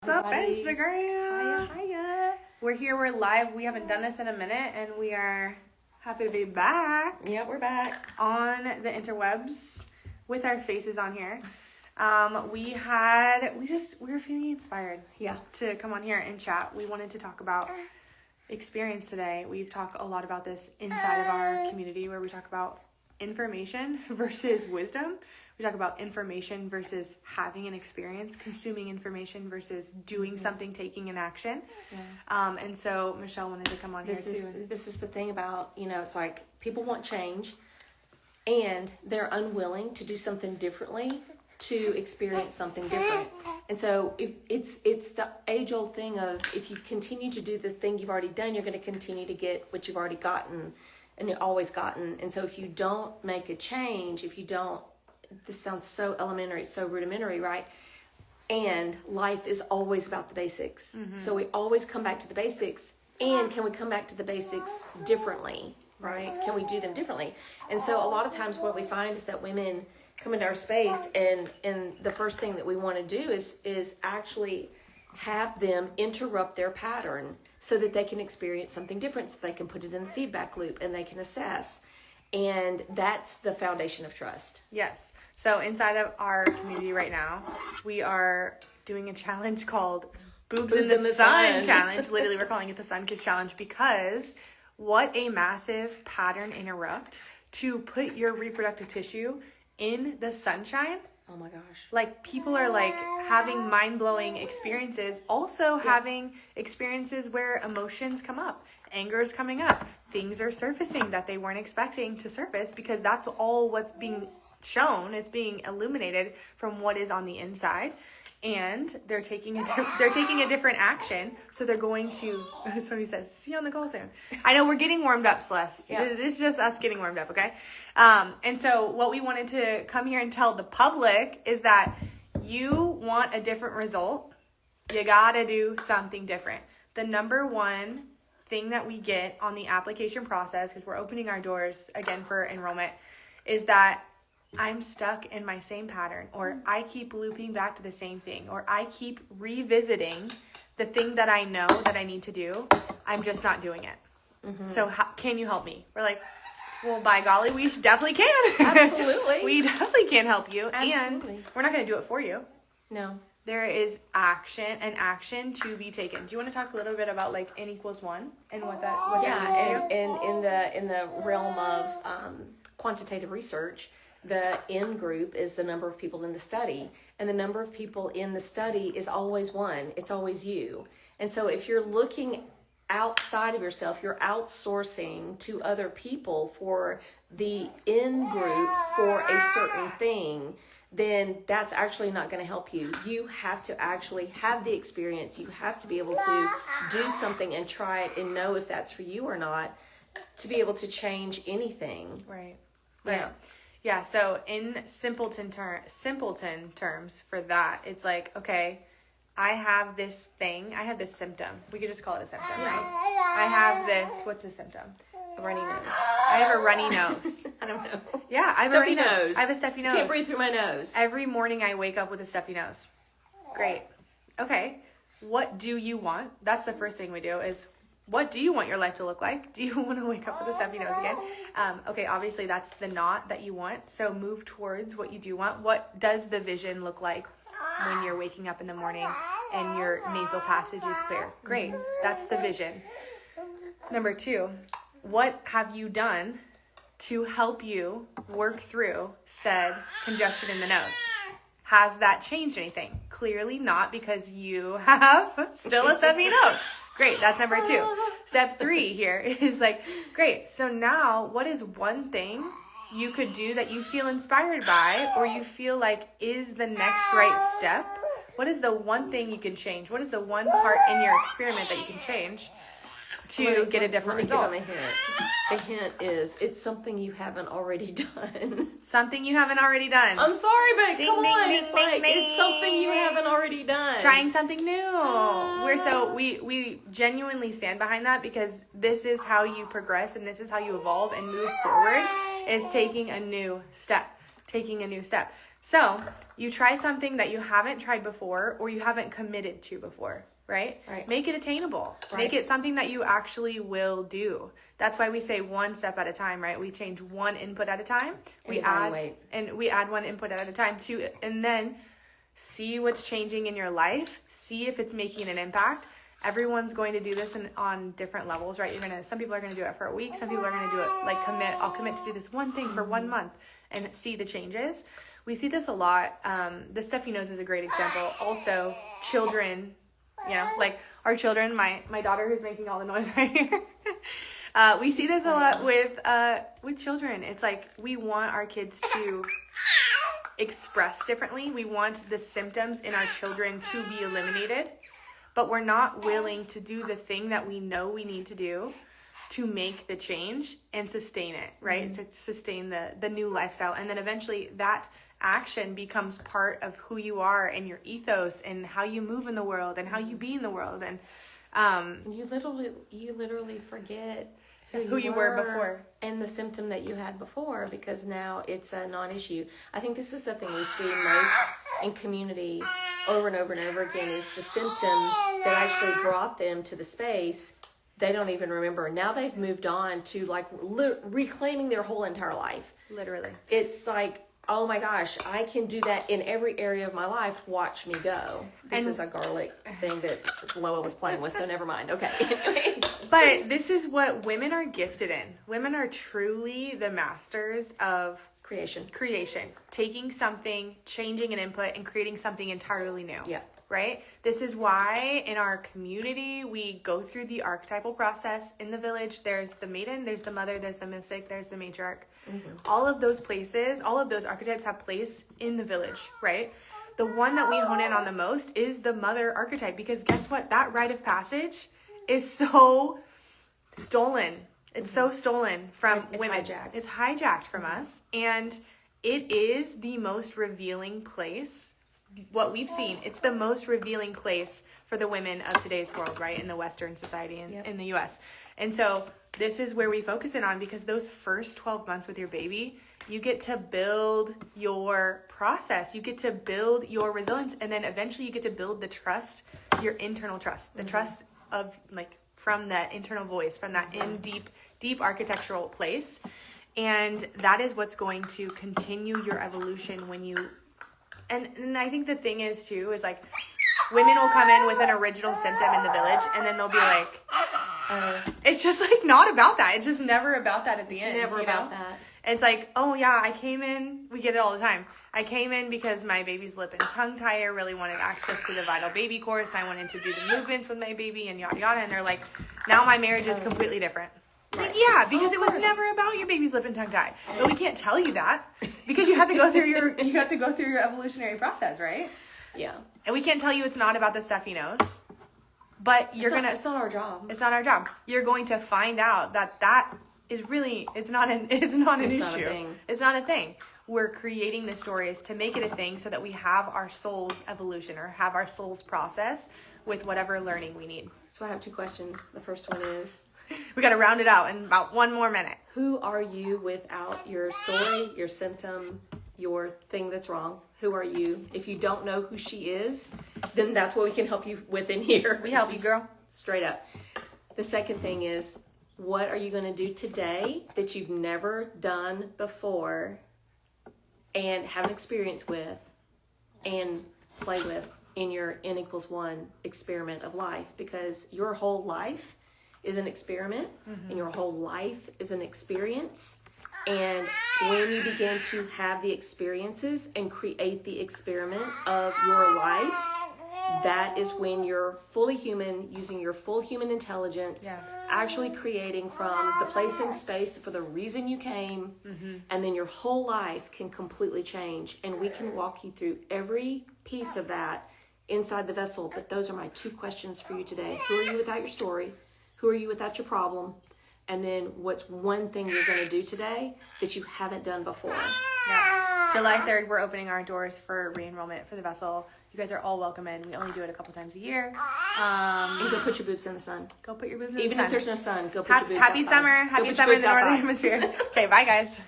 What's up, Everybody. Instagram? Hiya. We're here, we're live. We haven't done this in a minute, and we are happy to be back Yeah, we're back. on the interwebs with our faces on here. We were feeling inspired Yeah. to come on here and chat. We wanted to talk about experience today. We've talked a lot about this inside of our community, where we talk about information versus wisdom. We talk about information versus having an experience, consuming information versus doing something, taking an action. Yeah. And so Michelle wanted to come on here too. This is the thing about, it's like people want change and they're unwilling to do something differently to experience something different. And so it's the age-old thing of, if you continue to do the thing you've already done, you're going to continue to get what you've already gotten and you've always gotten. And so if you don't make a change, this sounds so elementary, so rudimentary, right? And life is always about the basics. Mm-hmm. So we always come back to the basics. And can we come back to the basics differently, right? Can we do them differently? And so a lot of times what we find is that women come into our space and the first thing that we want to do is actually have them interrupt their pattern so that they can experience something different, so they can put it in the feedback loop and they can assess. And that's the foundation of trust. Yes. So inside of our community right now, we are doing a challenge called Boobs in the Sun Challenge. Literally, we're calling it the Sun Kiss Challenge because what a massive pattern interrupt to put your reproductive tissue in the sunshine. Oh my gosh. Like, people are like having mind-blowing experiences, also having experiences where emotions come up, anger is coming up, things are surfacing that they weren't expecting to surface, because that's all what's being shown. It's being illuminated from what is on the inside, and they're taking a different action. So they're going to, somebody says, see you on the call soon. I know we're getting warmed up, Celeste. Yeah. It's just us getting warmed up, okay? And so what we wanted to come here and tell the public is that you want a different result, you gotta do something different. The number one thing that we get on the application process, because we're opening our doors again for enrollment, is that I'm stuck in my same pattern, or I keep looping back to the same thing, or I keep revisiting the thing that I know that I need to do. I'm just not doing it. Mm-hmm. So can you help me? We're like, well, by golly, we definitely can. Absolutely. We definitely can help you. Absolutely. And we're not going to do it for you. No. There is an action to be taken. Do you want to talk a little bit about like N equals 1 and what that means to you? And in the realm of quantitative research, the N group is the number of people in the study, and the number of people in the study is always one. It's always you. And so if you're looking outside of yourself, you're outsourcing to other people for the N group for a certain thing, then that's actually not going to help you. You have to actually have the experience. You have to be able to do something and try it and know if that's for you or not, to be able to change anything. Right. Yeah. Yeah, so in simpleton terms for that, it's like, okay, I have this thing, I have this symptom. We could just call it a symptom, right? I have this, what's a symptom? A runny nose. I have a runny nose. I don't know. Yeah, I have Stuffy a runny nose. nose. I have a stuffy nose. Can't breathe through my nose. Every morning I wake up with a stuffy nose. Great. Okay, what do you want? That's the first thing we do is, what do you want your life to look like? Do you want to wake up with a stuffy nose again? Okay, obviously that's the not that you want. So move towards what you do want. What does the vision look like when you're waking up in the morning and your nasal passage is clear? Great, that's the vision. Number 2, what have you done to help you work through said congestion in the nose? Has that changed anything? Clearly not, because you have still a stuffy nose. Great, that's number 2. Step 3 here is like, great, so now what is one thing you could do that you feel inspired by, or you feel like is the next right step? What is the one thing you can change? What is the one part in your experiment that you can change to get a different result? Let me give them a hint. The hint is, it's something you haven't already done. Something you haven't already done. I'm sorry, but Ding, come ding, on. ding, It's ding, like, ding. it's something you haven't already done. Trying something new. We genuinely stand behind that, because this is how you progress and this is how you evolve and move forward, is taking a new step. So you try something that you haven't tried before or you haven't committed to before, right? Right. Make it attainable. Right. Make it something that you actually will do. That's why we say one step at a time, right? We change one input at a time. And evaluate. We add one input at a time and then see what's changing in your life. See if it's making an impact. Everyone's going to do this on different levels, right? Some people are going to do it for a week. Some people are going to do it I'll commit to do this one thing for 1 month and see the changes. We see this a lot. The stuff he knows is a great example. Also, children, like our children, my daughter who's making all the noise right here. We see this a lot with children. It's like we want our kids to express differently. We want the symptoms in our children to be eliminated, but we're not willing to do the thing that we know we need to do to make the change and sustain it, right? Mm-hmm. To sustain the new lifestyle. And then eventually that action becomes part of who you are and your ethos and how you move in the world and how you be in the world. And you literally forget who you were before and the symptom that you had before, because now it's a non-issue. I think this is the thing we see most in community over and over and over again, is the symptom that actually brought them to the space. They don't even remember. Now they've moved on to reclaiming their whole entire life. Literally. It's like, oh my gosh, I can do that in every area of my life. Watch me go. This is a garlic thing that Loa was playing with, so never mind. Okay. But this is what women are gifted in. Women are truly the masters of creation. Taking something, changing an input, and creating something entirely new. Yeah. Right? This is why in our community, we go through the archetypal process. In the village, there's the maiden, there's the mother, there's the mystic, there's the matriarch. Mm-hmm. All of those places, all of those archetypes have place in the village, right? The one that we hone in on the most is the mother archetype, because guess what? That rite of passage is so stolen. It's so stolen from women. It's hijacked from us. And it is the most revealing place. What we've seen, it's the most revealing place for the women of today's world, right? In the Western society and in the US. And so this is where we focus in on, because those first 12 months with your baby, you get to build your process. You get to build your resilience. And then eventually you get to build the trust, your internal trust, the trust of from that internal voice, from that deep architectural place. And that is what's going to continue your evolution when you... And I think the thing is, too, is women will come in with an original symptom in the village, and then they'll be it's just not about that. It's just never about that at the end. It's never about that. It's oh yeah, I came in, we get it all the time. I came in because my baby's lip and tongue tire really wanted access to the Vital Baby course. I wanted to do the movements with my baby and yada yada. And they're now my marriage is completely different. Right. Yeah, because it was never about your baby's lip and tongue tie. But we can't tell you that because you have to go through your evolutionary process, right? Yeah. And we can't tell you it's not about the stuff he knows. But it's not our job. It's not our job. You're going to find out that is really it's not an issue. Not a thing. It's not a thing. We're creating the stories to make it a thing so that we have our soul's evolution or have our soul's process with whatever learning we need. So I have 2 questions. The first one is, we got to round it out in about 1 more minute. Who are you without your story, your symptom, your thing that's wrong? Who are you? If you don't know who she is, then that's what we can help you with in here. We help you, girl. Straight up. The second thing is, what are you going to do today that you've never done before and have an experience with and play with in your N=1 experiment of life? Because your whole life is an experiment, and your whole life is an experience. And when you begin to have the experiences and create the experiment of your life, that is when you're fully human, using your full human intelligence, actually creating from the place and space for the reason you came, and then your whole life can completely change. And we can walk you through every piece of that inside the vessel. But those are my 2 questions for you today. Who are you without your story? Who are you without your problem? And then what's one thing you're going to do today that you haven't done before? Yeah. July 3rd, we're opening our doors for re-enrollment for the vessel. You guys are all welcome in. We only do it a couple times a year. And go put your boobs in the sun. Go put your boobs in the sun. Even if there's no sun, go put your boobs Happy outside. Happy summer in the Northern Hemisphere. Okay, bye guys.